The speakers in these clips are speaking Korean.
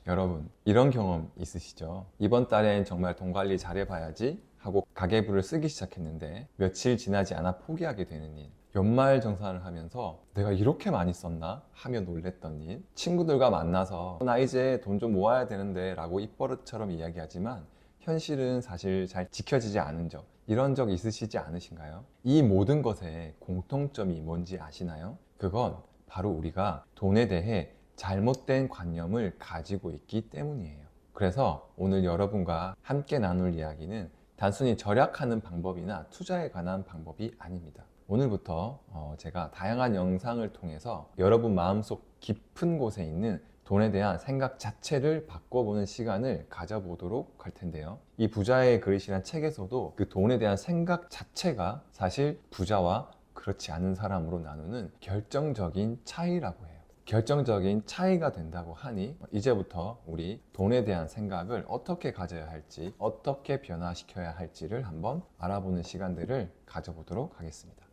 여러분, 이런 경험 있으시죠? 이번 달엔 정말 돈 관리 잘해봐야지 하고 가계부를 쓰기 시작했는데 며칠 지나지 않아 포기하게 되는 일, 연말정산을 하면서 내가 이렇게 많이 썼나? 하며 놀랬던 일, 친구들과 만나서 나 이제 돈 좀 모아야 되는데 라고 입버릇처럼 이야기하지만 현실은 사실 잘 지켜지지 않은 적, 이런 적 있으시지 않으신가요? 이 모든 것의 공통점이 뭔지 아시나요? 그건 바로 우리가 돈에 대해 잘못된 관념을 가지고 있기 때문이에요. 그래서 오늘 여러분과 함께 나눌 이야기는 단순히 절약하는 방법이나 투자에 관한 방법이 아닙니다. 오늘부터 제가 다양한 영상을 통해서 여러분 마음속 깊은 곳에 있는 돈에 대한 생각 자체를 바꿔보는 시간을 가져보도록 할 텐데요. 이 부자의 그릇이란 책에서도 그 돈에 대한 생각 자체가 사실 부자와 그렇지 않은 사람으로 나누는 결정적인 차이라고 해요. 결정적인 차이가 된다고 하니 이제부터 우리 돈에 대한 생각을 어떻게 가져야 할지, 어떻게 변화시켜야 할지를 한번 알아보는 시간들을 가져보도록 하겠습니다.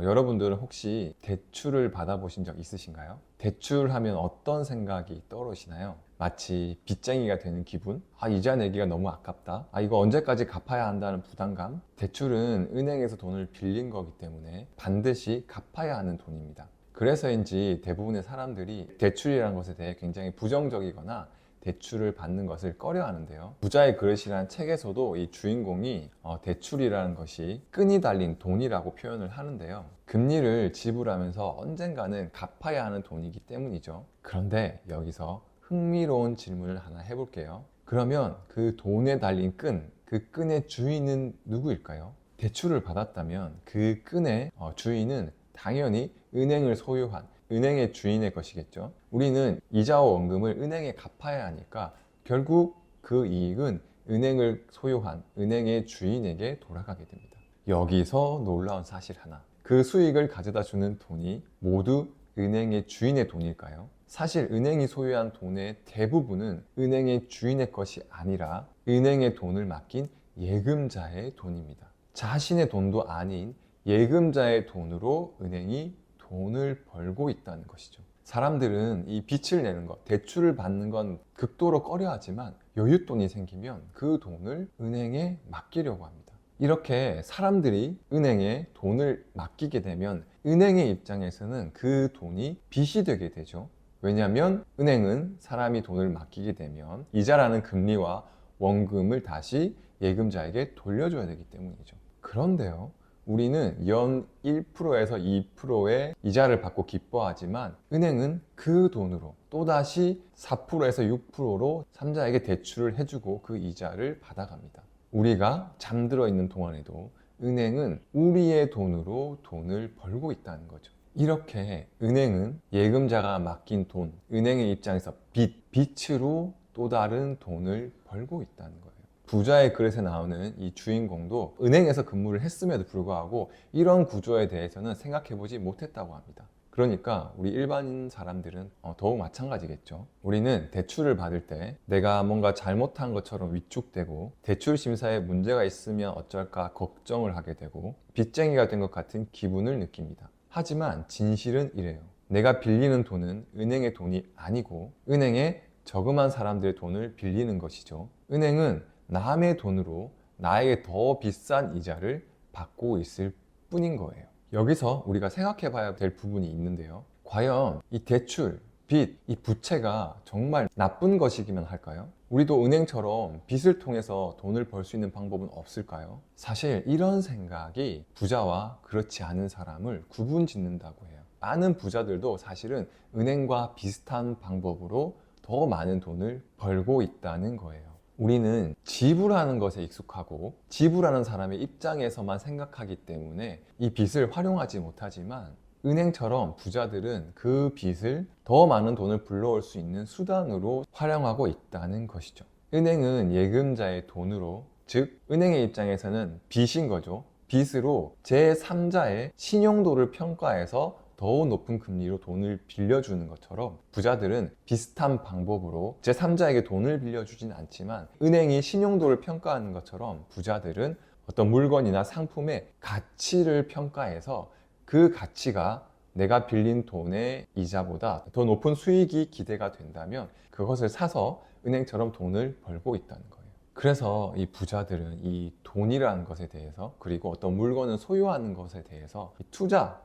여러분들은 혹시 대출을 받아보신 적 있으신가요? 대출하면 어떤 생각이 떠오르시나요? 마치 빚쟁이가 되는 기분? 이자 내기가 너무 아깝다. 이거 언제까지 갚아야 한다는 부담감? 대출은 은행에서 돈을 빌린 거기 때문에 반드시 갚아야 하는 돈입니다. 그래서인지 대부분의 사람들이 대출이라는 것에 대해 굉장히 부정적이거나 대출을 받는 것을 꺼려 하는데요. 부자의 그릇이라는 책에서도 이 주인공이 대출이라는 것이 끈이 달린 돈이라고 표현을 하는데요. 금리를 지불하면서 언젠가는 갚아야 하는 돈이기 때문이죠. 그런데 여기서 흥미로운 질문을 하나 해볼게요. 그러면 그 돈에 달린 끈, 그 끈의 주인은 누구일까요? 대출을 받았다면 그 끈의 주인은 당연히 은행을 소유한 은행의 주인의 것이겠죠. 우리는 이자와 원금을 은행에 갚아야 하니까 결국 그 이익은 은행을 소유한 은행의 주인에게 돌아가게 됩니다. 여기서 놀라운 사실 하나. 그 수익을 가져다 주는 돈이 모두 은행의 주인의 돈일까요? 사실 은행이 소유한 돈의 대부분은 은행의 주인의 것이 아니라 은행의 돈을 맡긴 예금자의 돈입니다. 자신의 돈도 아닌 예금자의 돈으로 은행이 돈을 벌고 있다는 것이죠. 사람들은 이 빚을 내는 것, 대출을 받는 건 극도로 꺼려하지만 여윳돈이 생기면 그 돈을 은행에 맡기려고 합니다. 이렇게 사람들이 은행에 돈을 맡기게 되면 은행의 입장에서는 그 돈이 빚이 되게 되죠. 왜냐하면 은행은 사람이 돈을 맡기게 되면 이자라는 금리와 원금을 다시 예금자에게 돌려줘야 되기 때문이죠. 그런데요, 우리는 연 1%에서 2%의 이자를 받고 기뻐하지만 은행은 그 돈으로 또다시 4%에서 6%로 삼자에게 대출을 해주고 그 이자를 받아갑니다. 우리가 잠들어 있는 동안에도 은행은 우리의 돈으로 돈을 벌고 있다는 거죠. 이렇게 은행은 예금자가 맡긴 돈, 은행의 입장에서 빚으로 또 다른 돈을 벌고 있다는 거예요. 부자의 그릇에 나오는 이 주인공도 은행에서 근무를 했음에도 불구하고 이런 구조에 대해서는 생각해보지 못했다고 합니다. 그러니까 우리 일반인 사람들은 더욱 마찬가지겠죠. 우리는 대출을 받을 때 내가 뭔가 잘못한 것처럼 위축되고 대출 심사에 문제가 있으면 어쩔까 걱정을 하게 되고 빚쟁이가 된 것 같은 기분을 느낍니다. 하지만 진실은 이래요. 내가 빌리는 돈은 은행의 돈이 아니고 은행에 저금한 사람들의 돈을 빌리는 것이죠. 은행은 남의 돈으로 나에게 더 비싼 이자를 받고 있을 뿐인 거예요. 여기서 우리가 생각해 봐야 될 부분이 있는데요. 과연 이 대출, 빚, 이 부채가 정말 나쁜 것이기만 할까요? 우리도 은행처럼 빚을 통해서 돈을 벌 수 있는 방법은 없을까요? 사실 이런 생각이 부자와 그렇지 않은 사람을 구분 짓는다고 해요. 많은 부자들도 사실은 은행과 비슷한 방법으로 더 많은 돈을 벌고 있다는 거예요. 우리는 지불하는 것에 익숙하고 지불하는 사람의 입장에서만 생각하기 때문에 이 빚을 활용하지 못하지만 은행처럼 부자들은 그 빚을 더 많은 돈을 불러올 수 있는 수단으로 활용하고 있다는 것이죠. 은행은 예금자의 돈으로, 즉 은행의 입장에서는 빚인 거죠. 빚으로 제3자의 신용도를 평가해서 더 높은 금리로 돈을 빌려주는 것처럼 부자들은 비슷한 방법으로 제3자에게 돈을 빌려주진 않지만 은행이 신용도를 평가하는 것처럼 부자들은 어떤 물건이나 상품의 가치를 평가해서 그 가치가 내가 빌린 돈의 이자보다 더 높은 수익이 기대가 된다면 그것을 사서 은행처럼 돈을 벌고 있다는 거예요. 그래서 이 부자들은 이 돈이라는 것에 대해서, 그리고 어떤 물건을 소유하는 것에 대해서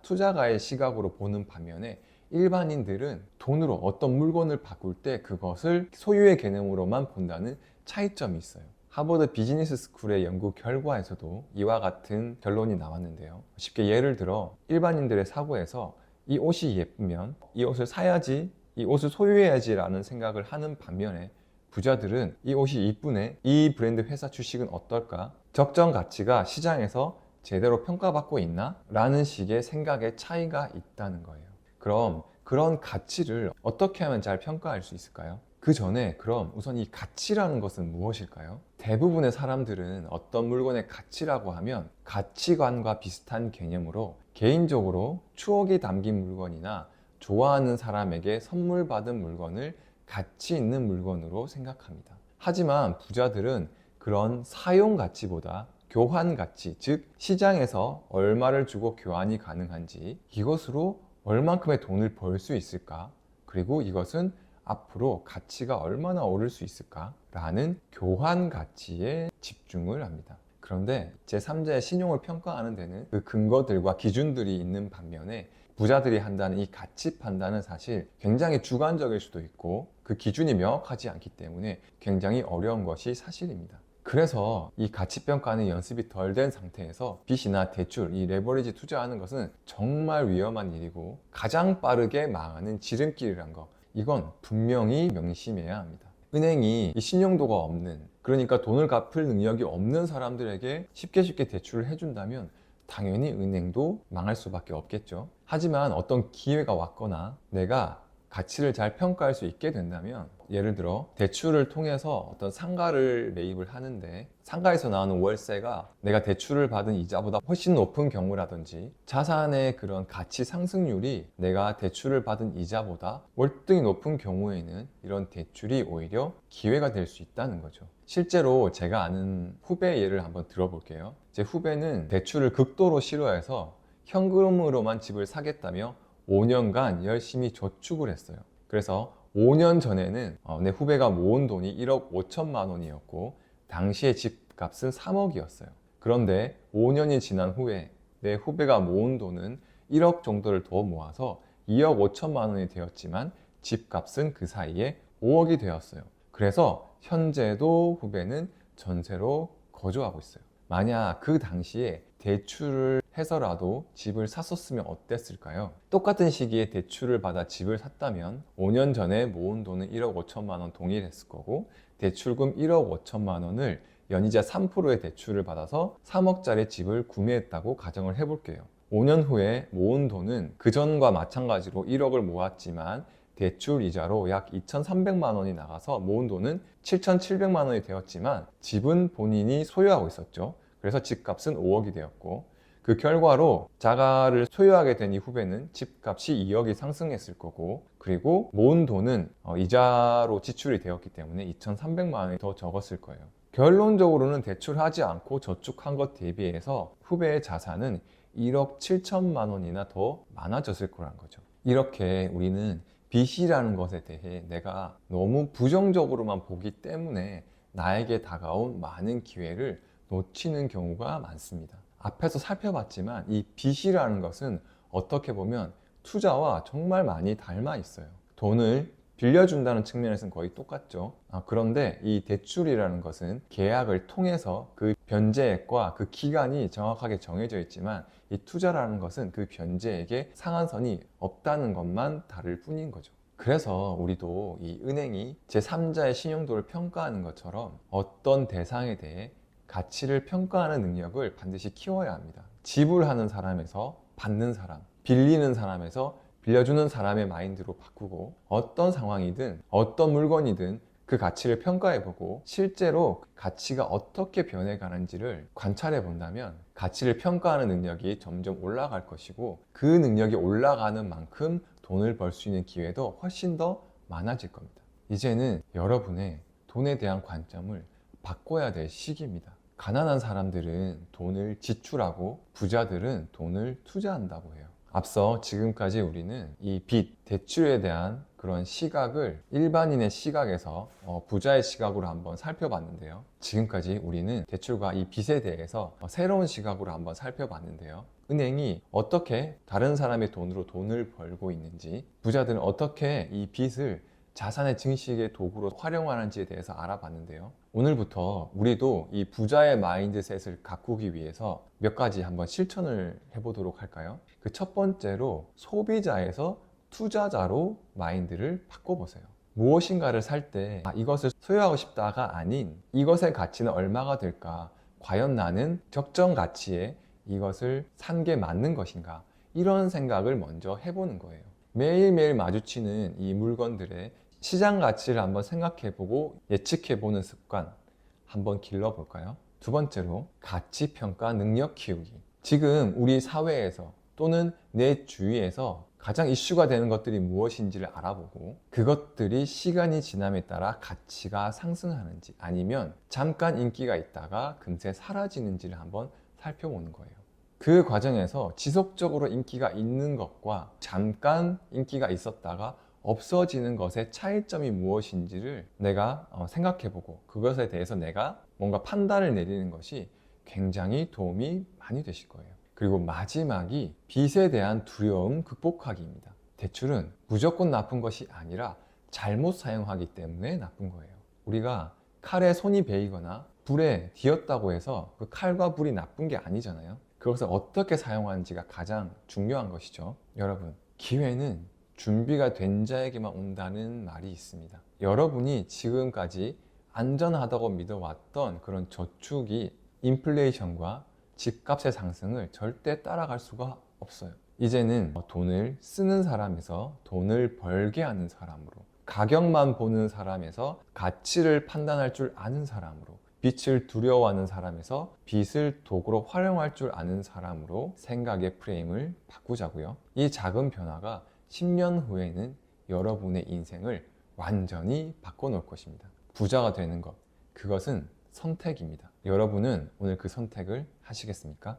투자가의 시각으로 보는 반면에 일반인들은 돈으로 어떤 물건을 바꿀 때 그것을 소유의 개념으로만 본다는 차이점이 있어요. 하버드 비즈니스 스쿨의 연구 결과에서도 이와 같은 결론이 나왔는데요. 쉽게 예를 들어 일반인들의 사고에서 이 옷이 예쁘면 이 옷을 사야지, 이 옷을 소유해야지 라는 생각을 하는 반면에 부자들은 이 옷이 이쁘네, 이 브랜드 회사 주식은 어떨까, 적정 가치가 시장에서 제대로 평가받고 있나? 라는 식의 생각의 차이가 있다는 거예요. 그럼 그런 가치를 어떻게 하면 잘 평가할 수 있을까요? 그 전에 그럼 우선 이 가치라는 것은 무엇일까요? 대부분의 사람들은 어떤 물건의 가치라고 하면 가치관과 비슷한 개념으로 개인적으로 추억이 담긴 물건이나 좋아하는 사람에게 선물 받은 물건을 가치 있는 물건으로 생각합니다. 하지만 부자들은 그런 사용 가치보다 교환 가치, 즉 시장에서 얼마를 주고 교환이 가능한지, 이것으로 얼만큼의 돈을 벌 수 있을까, 그리고 이것은 앞으로 가치가 얼마나 오를 수 있을까 라는 교환 가치에 집중을 합니다. 그런데 제3자의 신용을 평가하는 데는 그 근거들과 기준들이 있는 반면에 부자들이 한다는 이 가치 판단은 사실 굉장히 주관적일 수도 있고 그 기준이 명확하지 않기 때문에 굉장히 어려운 것이 사실입니다. 그래서 이 가치평가는 연습이 덜 된 상태에서 빚이나 대출, 이 레버리지 투자하는 것은 정말 위험한 일이고 가장 빠르게 망하는 지름길이란 거, 이건 분명히 명심해야 합니다. 은행이 이 신용도가 없는, 그러니까 돈을 갚을 능력이 없는 사람들에게 쉽게 대출을 해준다면 당연히 은행도 망할 수밖에 없겠죠. 하지만 어떤 기회가 왔거나 내가 가치를 잘 평가할 수 있게 된다면, 예를 들어 대출을 통해서 어떤 상가를 매입을 하는데 상가에서 나오는 월세가 내가 대출을 받은 이자보다 훨씬 높은 경우라든지, 자산의 그런 가치 상승률이 내가 대출을 받은 이자보다 월등히 높은 경우에는 이런 대출이 오히려 기회가 될 수 있다는 거죠. 실제로 제가 아는 후배 예를 한번 들어볼게요. 제 후배는 대출을 극도로 싫어해서 현금으로만 집을 사겠다며 5년간 열심히 저축을 했어요. 그래서 5년 전에는 내 후배가 모은 돈이 1억 5천만 원이었고 당시에 집값은 3억이었어요. 그런데 5년이 지난 후에 내 후배가 모은 돈은 1억 정도를 더 모아서 2억 5천만 원이 되었지만 집값은 그 사이에 5억이 되었어요. 그래서 현재도 후배는 전세로 거주하고 있어요. 만약 그 당시에 대출을 해서라도 집을 샀었으면 어땠을까요? 똑같은 시기에 대출을 받아 집을 샀다면 5년 전에 모은 돈은 1억 5천만 원 동일했을 거고 대출금 1억 5천만 원을 연이자 3%의 대출을 받아서 3억짜리 집을 구매했다고 가정을 해볼게요. 5년 후에 모은 돈은 그전과 마찬가지로 1억을 모았지만 대출 이자로 약 2,300만 원이 나가서 모은 돈은 7,700만 원이 되었지만 집은 본인이 소유하고 있었죠. 그래서 집값은 5억이 되었고, 그 결과로 자가를 소유하게 된 이 후배는 집값이 2억이 상승했을 거고, 그리고 모은 돈은 이자로 지출이 되었기 때문에 2,300만 원이 더 적었을 거예요. 결론적으로는 대출하지 않고 저축한 것 대비해서 후배의 자산은 1억 7천만 원이나 더 많아졌을 거란 거죠. 이렇게 우리는 빚이라는 것에 대해 내가 너무 부정적으로만 보기 때문에 나에게 다가온 많은 기회를 놓치는 경우가 많습니다. 앞에서 살펴봤지만 이 빚이라는 것은 어떻게 보면 투자와 정말 많이 닮아 있어요. 돈을 빌려준다는 측면에서는 거의 똑같죠. 그런데 이 대출이라는 것은 계약을 통해서 그 변제액과 그 기간이 정확하게 정해져 있지만, 이 투자라는 것은 그 변제액에 상한선이 없다는 것만 다를 뿐인 거죠. 그래서 우리도 이 은행이 제3자의 신용도를 평가하는 것처럼 어떤 대상에 대해 가치를 평가하는 능력을 반드시 키워야 합니다. 지불하는 사람에서 받는 사람, 빌리는 사람에서 빌려주는 사람의 마인드로 바꾸고, 어떤 상황이든 어떤 물건이든 그 가치를 평가해보고 실제로 가치가 어떻게 변해가는지를 관찰해 본다면 가치를 평가하는 능력이 점점 올라갈 것이고, 그 능력이 올라가는 만큼 돈을 벌 수 있는 기회도 훨씬 더 많아질 겁니다. 이제는 여러분의 돈에 대한 관점을 바꿔야 될 시기입니다. 가난한 사람들은 돈을 지출하고 부자들은 돈을 투자한다고 해요. 앞서 지금까지 우리는 이 빚, 대출에 대한 그런 시각을 일반인의 시각에서 부자의 시각으로 한번 살펴봤는데요. 지금까지 우리는 대출과 이 빚에 대해서 새로운 시각으로 한번 살펴봤는데요. 은행이 어떻게 다른 사람의 돈으로 돈을 벌고 있는지, 부자들은 어떻게 이 빚을 자산의 증식의 도구로 활용하는지에 대해서 알아봤는데요. 오늘부터 우리도 이 부자의 마인드셋을 가꾸기 위해서 몇 가지 한번 실천을 해보도록 할까요? 그 첫 번째로 소비자에서 투자자로 마인드를 바꿔보세요. 무엇인가를 살 때 이것을 소유하고 싶다가 아닌 이것의 가치는 얼마가 될까? 과연 나는 적정 가치에 이것을 산 게 맞는 것인가? 이런 생각을 먼저 해보는 거예요. 매일매일 마주치는 이 물건들의 시장 가치를 한번 생각해보고 예측해보는 습관 한번 길러볼까요? 두 번째로 가치평가 능력 키우기. 지금 우리 사회에서 또는 내 주위에서 가장 이슈가 되는 것들이 무엇인지를 알아보고 그것들이 시간이 지남에 따라 가치가 상승하는지 아니면 잠깐 인기가 있다가 금세 사라지는지를 한번 살펴보는 거예요. 그 과정에서 지속적으로 인기가 있는 것과 잠깐 인기가 있었다가 없어지는 것의 차이점이 무엇인지를 내가 생각해보고 그것에 대해서 내가 뭔가 판단을 내리는 것이 굉장히 도움이 많이 되실 거예요. 그리고 마지막이 빚에 대한 두려움 극복하기입니다. 대출은 무조건 나쁜 것이 아니라 잘못 사용하기 때문에 나쁜 거예요. 우리가 칼에 손이 베이거나 불에 뒤었다고 해서 그 칼과 불이 나쁜 게 아니잖아요. 그것을 어떻게 사용하는지가 가장 중요한 것이죠. 여러분, 기회는 준비가 된 자에게만 온다는 말이 있습니다. 여러분이 지금까지 안전하다고 믿어왔던 그런 저축이 인플레이션과 집값의 상승을 절대 따라갈 수가 없어요. 이제는 돈을 쓰는 사람에서 돈을 벌게 하는 사람으로, 가격만 보는 사람에서 가치를 판단할 줄 아는 사람으로, 빚을 두려워하는 사람에서 빚을 도구로 활용할 줄 아는 사람으로 생각의 프레임을 바꾸자고요. 이 작은 변화가 10년 후에는 여러분의 인생을 완전히 바꿔놓을 것입니다. 부자가 되는 것, 그것은 선택입니다. 여러분은 오늘 그 선택을 하시겠습니까?